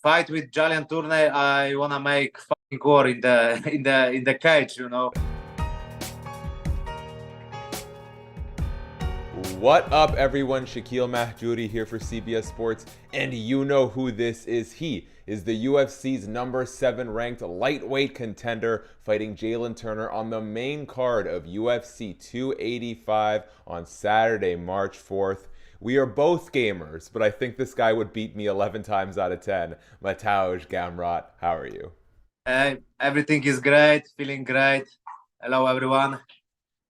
fight with Jalin Turner, I wanna make fucking war in the in the cage, you know. What up, everyone? Shakiel Mahjouri here for CBS Sports, and you know who this is. He is the UFC's number 7 ranked lightweight contender, fighting Jalin Turner on the main card of UFC 285 on Saturday, March 4th. We are both gamers, but I think this guy would beat me 11 times out of 10. Mateusz Gamrot, how are you? Everything is great, feeling great. Hello, everyone.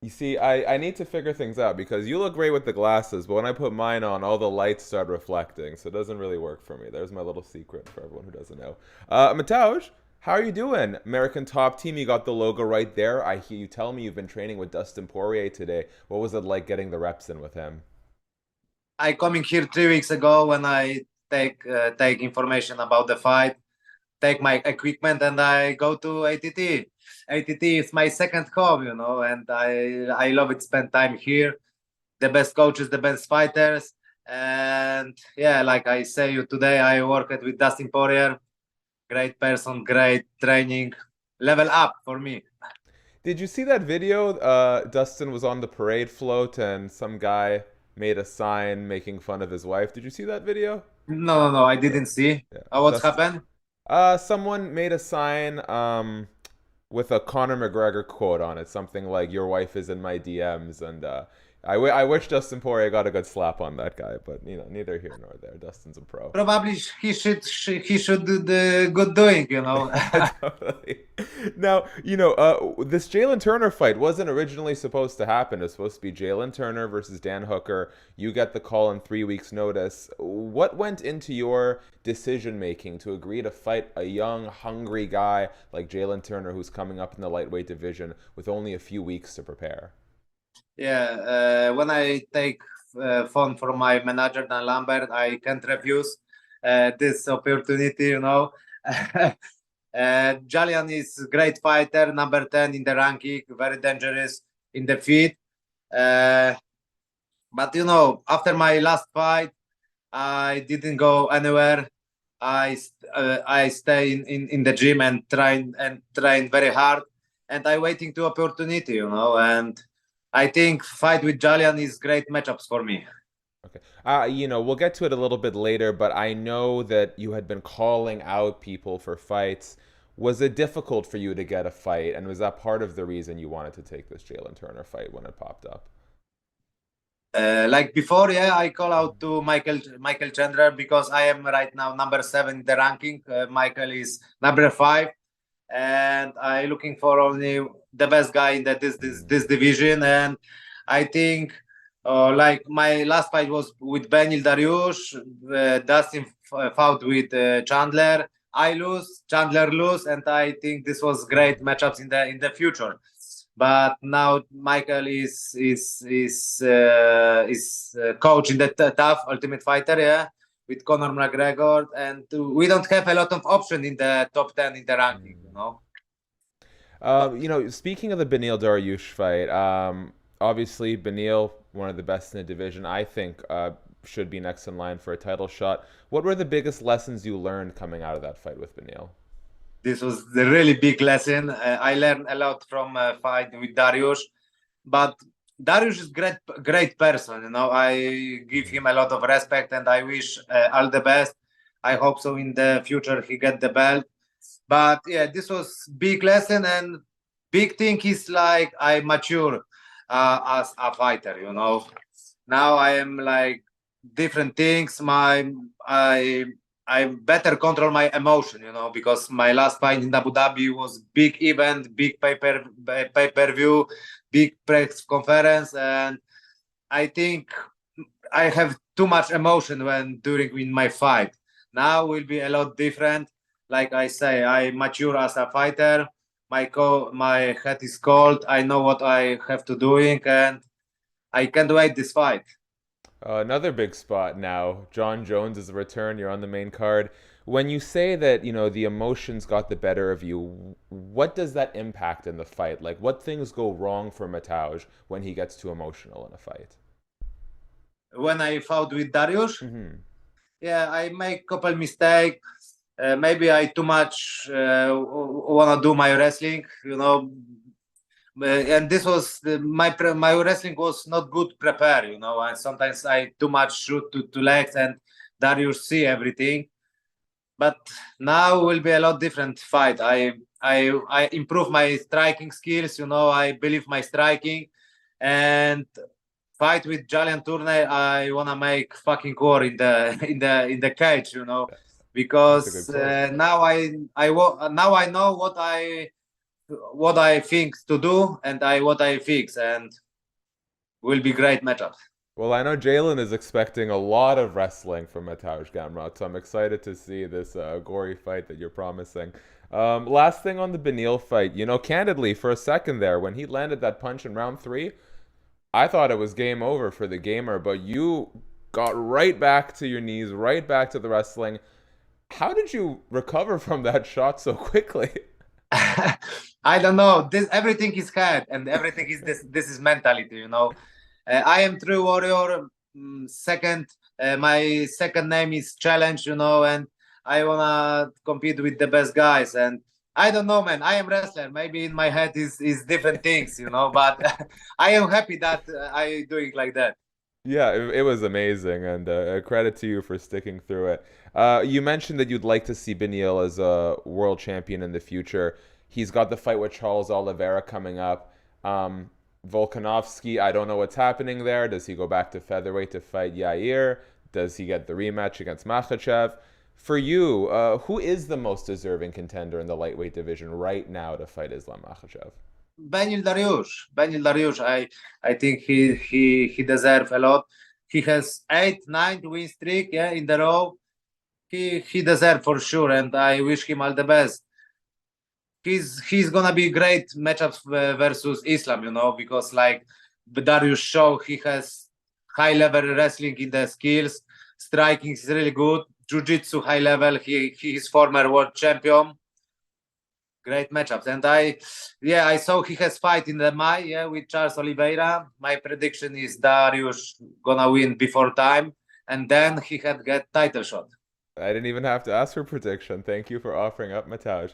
You see, I need to figure things out because you look great with the glasses, but when I put mine on, all the lights start reflecting, so it doesn't really work for me. There's my little secret for everyone who doesn't know. Mateusz, how are you doing? American Top Team, you got the logo right there. I hear you tell me you've been training with Dustin Poirier today. What was it like getting the reps in with him? I coming here 3 weeks ago when I take information about the fight, take my equipment, and I go to ATT. ATT is my second home, you know, and I love it. Spend time here. The best coaches, the best fighters, and yeah, like I say you today, I worked with Dustin Poirier. Great person, great training, level up for me. Did you see that video? Dustin was on the parade float and some guy made a sign making fun of his wife. Did you see that video? No, no, no, I didn't see. Yeah. What's happened? Someone made a sign with a Conor McGregor quote on it, something like "Your wife is in my DMs," and I wish Dustin Poirier got a good slap on that guy, but you know, neither here nor there. Dustin's a pro. Probably he should do the good doing, you know. Totally. Now, you know, this Jalin Turner fight wasn't originally supposed to happen. It was supposed to be Jalin Turner versus Dan Hooker. You get the call in 3 weeks' notice. What went into your decision making to agree to fight a young, hungry guy like Jalin Turner, who's coming up in the lightweight division with only a few weeks to prepare? Yeah, when I take phone from my manager Dan Lambert, I can't refuse this opportunity, you know. Jalian is a great fighter, number 10 in the ranking, very dangerous in the feet. But you know, after my last fight, I didn't go anywhere. I stay in the gym and train very hard, and I waiting to opportunity, you know. And I think fight with Jalian is great matchups for me. Okay. You know, we'll get to it a little bit later, but I know that you had been calling out people for fights. Was it difficult for you to get a fight, and was that part of the reason you wanted to take this Jalin Turner fight when it popped up? Like before, yeah, I call out to Michael Chandler because I am right now number 7 in the ranking. Michael is number 5, and I looking for only the best guy in this division. And I think like my last fight was with Beneil Dariush. Dustin fought with Chandler. I lose, Chandler lose, and I think this was great matchups in the future. But now Michael is coach in the tough Ultimate Fighter, yeah, with Conor McGregor, and we don't have a lot of option in the top 10 in the ranking, you know. You know, speaking of the Beneil Dariush fight, obviously Beneil, one of the best in the division, I think should be next in line for a title shot. What were the biggest lessons you learned coming out of that fight with Beneil? This was the really big lesson. I learned a lot from fight with Dariush, but Dariush is great person. You know, I give him a lot of respect, and I wish all the best. I hope so in the future he get the belt. But yeah, this was big lesson, and big thing is like I mature as a fighter. You know, now I am like different things. I better control my emotion, you know, because my last fight in Abu Dhabi was big event, big pay per view, big press conference, and I think I have too much emotion when during in my fight. Now will be a lot different. Like I say, I mature as a fighter. My head is cold. I know what I have to doing, and I can't wait this fight. Another big spot now. Jon Jones is a return. You're on the main card. When you say that, you know, the emotions got the better of you, what does that impact in the fight? Like, what things go wrong for Mateusz when he gets too emotional in a fight? When I fought with Dariush, Mm-hmm. yeah, I make couple mistakes. maybe I too much want to do my wrestling, and this was my wrestling was not good prepared, and sometimes I too much shoot to legs, and Dariush see everything. But now will be a lot different fight. I improve my striking skills, I believe my striking, and fight with Jalin Turner, I wanna make fucking war in the in the cage, That's a good because quote. now I know what I think to do, and what I fix, and will be great matchup. Well, I know Jalin is expecting a lot of wrestling from Mateusz Gamrot, so I'm excited to see this gory fight that you're promising. Last thing on the Beneil fight, candidly, for a second there, when he landed that punch in round 3, I thought it was game over for the gamer, but you got right back to your knees, right back to the wrestling. How did you recover from that shot so quickly? I don't know. This everything is head, and everything is this. This is mentality. I am true warrior. Second, my second name is challenge. And I wanna compete with the best guys. And I don't know, man. I am wrestler. Maybe in my head is different things. But I am happy that I doing like that. Yeah, it was amazing, and credit to you for sticking through it. You mentioned that you'd like to see Beneil as a world champion in the future. He's got the fight with Charles Oliveira coming up. Volkanovski, I don't know what's happening there. Does he go back to featherweight to fight Yair? Does he get the rematch against Makhachev? For you, who is the most deserving contender in the lightweight division right now to fight Islam Makhachev? Beneil Dariush. Beneil Dariush. I think he deserves a lot. He has 8-9 win streak, in the row. He deserves for sure, and I wish him all the best. He's gonna be great matchups versus Islam, because like Dariush show, he has high level wrestling in the skills, striking is really good, jiu-jitsu high level. He is former world champion. Great matchups, and I saw he has fight in the May, with Charles Oliveira. My prediction is Dariush gonna win before time, and then he had get title shot. I didn't even have to ask for prediction. Thank you for offering up, Mateusz.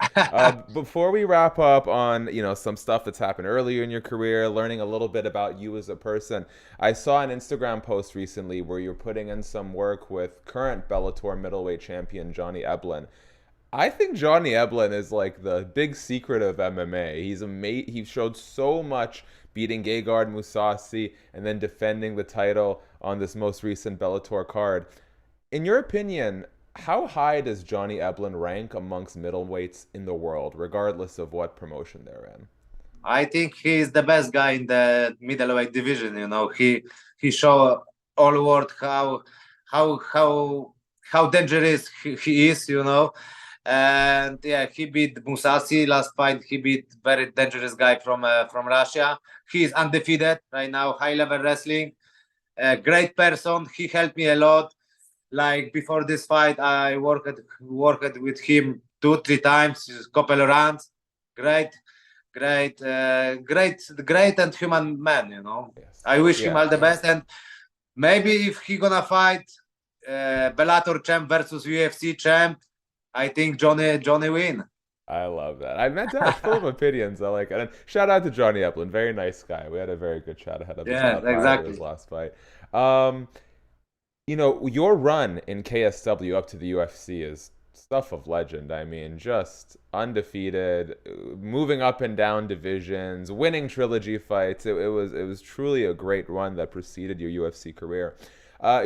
Before we wrap up on some stuff that's happened earlier in your career, learning a little bit about you as a person, I saw an Instagram post recently where you're putting in some work with current Bellator middleweight champion Johnny Eblen. I think Johnny Eblen is like the big secret of MMA. He showed so much beating Gegard Mousasi and then defending the title on this most recent Bellator card. In your opinion, how high does Johnny Eblen rank amongst middleweights in the world, regardless of what promotion they're in? I think he is the best guy in the middleweight division. He show all world how dangerous he is. And he beat Musasi last fight. He beat very dangerous guy from Russia. He is undefeated right now. High level wrestling. Great person. He helped me a lot. Like before this fight, I worked with him 2-3 times, a couple of rounds. Great and human man. Yes. I wish him all the best, and maybe if he gonna fight Bellator champ versus UFC champ, I think Johnny win. I love that. I met Dash full of opinions. I like it. And shout out to Johnny Eblen, very nice guy. We had a very good chat ahead of his last fight. Your run in KSW up to the UFC is stuff of legend. I mean, just undefeated, moving up and down divisions, winning trilogy fights. It was truly a great run that preceded your UFC career.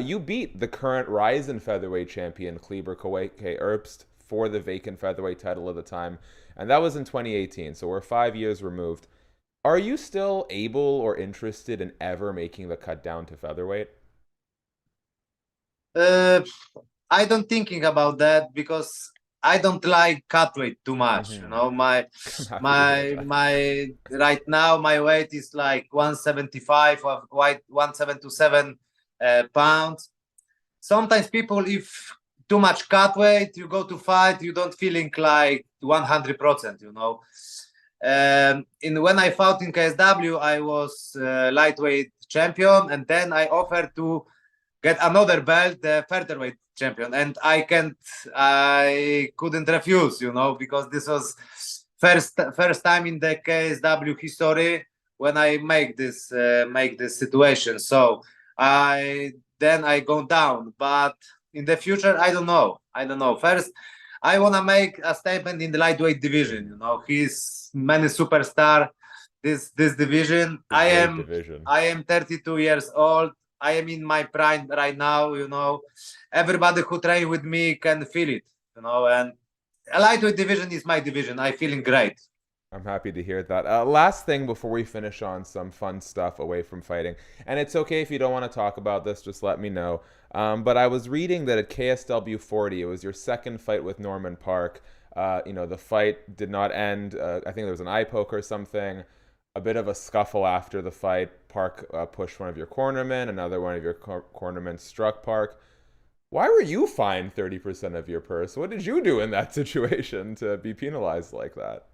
You beat the current Ryzen featherweight champion Kleber Koike Herbst for the vacant featherweight title at the time, and that was in 2018. So we're 5 years removed. Are you still able or interested in ever making the cut down to featherweight? I don't thinking about that because I don't like cut weight too much. My right now my weight is like 175 or 177 pounds. Sometimes people, if too much cut weight, you go to fight, you don't feeling like 100%. When I fought in KSW, I was lightweight champion, and then I offered to get another belt, the featherweight champion, and I couldn't refuse, because this was first time in the KSW history when I make this situation. So I go down, but in the future I don't know. First, I wanna make a statement in the lightweight division. He's many superstar. This division. I am 32 years old. I am in my prime right now. Everybody who train with me can feel it. And a lightweight division is my division. I'm feeling great. I'm happy to hear that. Last thing before we finish on some fun stuff away from fighting, and it's okay if you don't want to talk about this, just let me know. But I was reading that at KSW 40, it was your second fight with Norman Parke. The fight did not end. I think there was an eye poke or something. A bit of a scuffle after the fight. Parke pushed one of your cornermen. Another one of your cornermen struck Parke. Why were you fined 30% of your purse? What did you do in that situation to be penalized like that?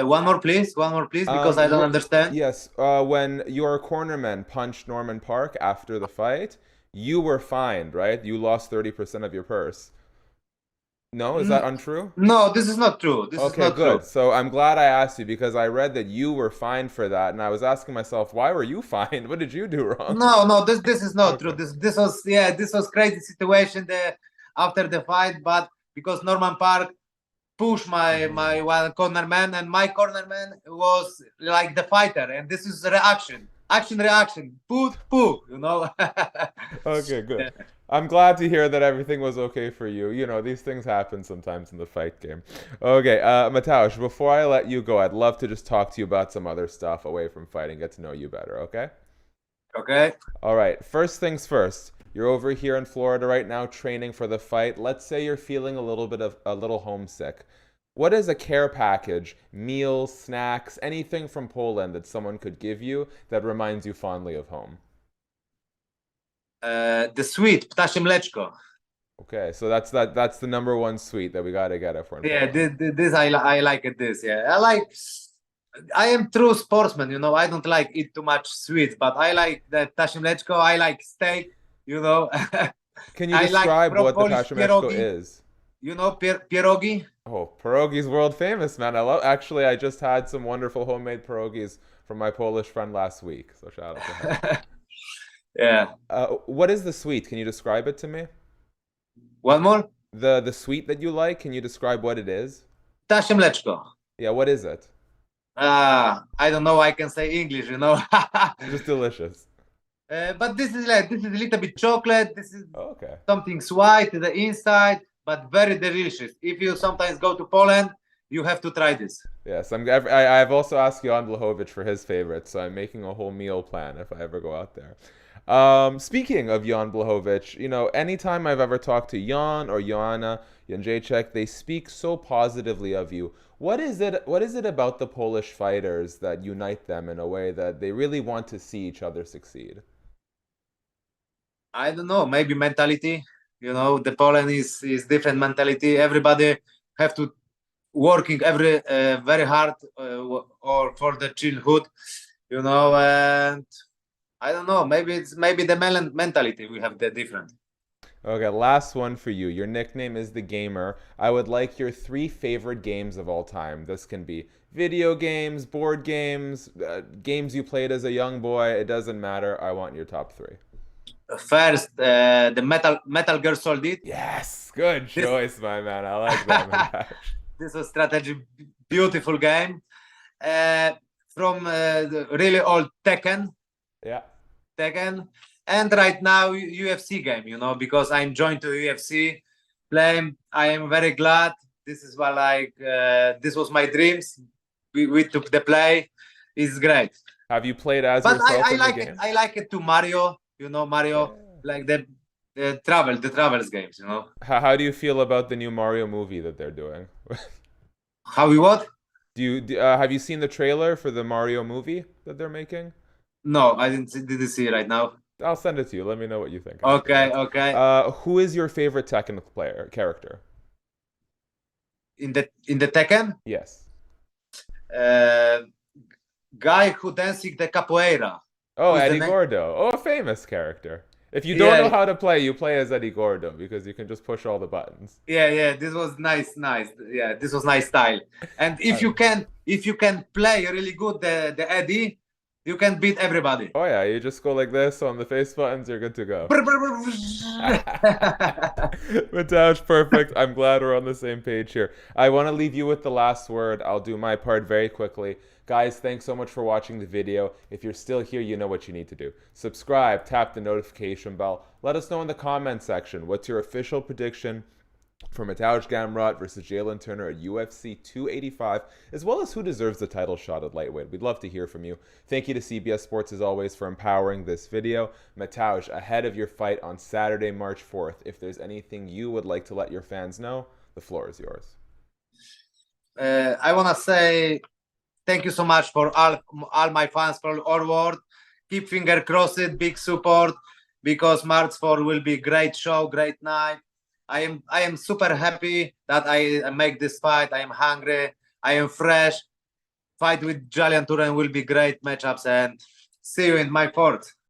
One more, please, because I don't understand. Yes, when your cornerman punched Norman Parke after the fight, you were fined, right? You lost 30% of your purse. No, is that untrue? No, this is not true. This is not good. True. So I'm glad I asked you because I read that you were fined for that, and I was asking myself, why were you fined? What did you do wrong? No, this is not true. This was crazy situation after the fight, but because Norman Parke pushed my one cornerman, and my cornerman was like the fighter, and this is reaction, poo. Okay, good. Yeah. I'm glad to hear that everything was okay for you. These things happen sometimes in the fight game. Okay, Mateusz, before I let you go, I'd love to just talk to you about some other stuff away from fighting, get to know you better, okay? Okay. All right, first things first. You're over here in Florida right now training for the fight. Let's say you're feeling a little homesick. What is a care package, meals, snacks, anything from Poland that someone could give you that reminds you fondly of home? The sweet, ptasie mleczko. Okay, so that's the number one sweet that we gotta get it for. Yeah, this I like it. This, yeah, I am true sportsman. I don't like eat too much sweets, but I like the ptasie mleczko. I like steak. Can you describe what the ptasie mleczko is? Pierogi? Oh, pierogi's world famous, man. Actually, I just had some wonderful homemade pierogies from my Polish friend last week. So shout out to him. Yeah. What is the sweet? Can you describe it to me? One more? The sweet that you like, can you describe what it is? Ptasie mleczko. Yeah, what is it? I don't know. I can say English, Just delicious. But this is a little bit chocolate. This is okay. Something white to the inside, but very delicious. If you sometimes go to Poland, you have to try this. Yes, I've also asked Jan Blachowicz for his favorites, so I'm making a whole meal plan if I ever go out there. Speaking of Jan Blachowicz, anytime I've ever talked to Jan or Joanna Jędrzejczyk, they speak so positively of you. What is it about the Polish fighters that unite them in a way that they really want to see each other succeed? I don't know, maybe mentality. The Poland is different mentality. Everybody have to working very hard or for the childhood, and I don't know, maybe the mentality we have the different. Okay, last one for you. Your nickname is the Gamer. I would like your 3 favorite games of all time. This can be video games, board games, games you played as a young boy. It doesn't matter. I want your top 3. First, the Metal Gear Solid. Yes, good choice, my man. I like that. This is a strategy, beautiful game. From the really old Tekken. Yeah. Tekken. And right now, UFC game, because I'm joined to UFC playing. I am very glad. This is this was my dreams. We took the play. It's great. Have you played as yourself in the game? I like it to Mario. Mario, yeah. Like the travels games. How do you feel about the new Mario movie that they're doing? How you what? Have you seen the trailer for the Mario movie that they're making? No, I didn't see it right now. I'll send it to you. Let me know what you think. Okay. Who is your favorite Tekken character? In the Tekken? Yes. Guy who dancing the capoeira. Oh, Eddie Gordo. Oh, a famous character. If you don't know Yeah, how to play, you play as Eddie Gordo because you can just push all the buttons. yeah. This was nice. Yeah, this was nice style. And if Uh, you can play really good the Eddie, you can beat everybody. oh yeah, you just go like this on the face buttons, you're good to go. Mateusz, perfect. I'm glad we're on the same page here. I want to leave you with the last word. I'll do my part very quickly. Guys, thanks so much for watching the video. If you're still here, you know what you need to do. Subscribe, tap the notification bell. Let us know in the comment section what's your official prediction for Mateusz Gamrot versus Jalin Turner at UFC 285, as well as who deserves the title shot at lightweight. We'd love to hear from you. Thank you to CBS Sports, as always, for empowering this video. Mateusz, ahead of your fight on Saturday, March 4th, if there's anything you would like to let your fans know, the floor is yours. I want to say thank you so much for all my fans for all world. Keep finger crossed, big support, because March 4 will be great show, great night. I am super happy that I make this fight. I am hungry. I am fresh. Fight with Jalin Turner will be great matchups, and see you in my fort.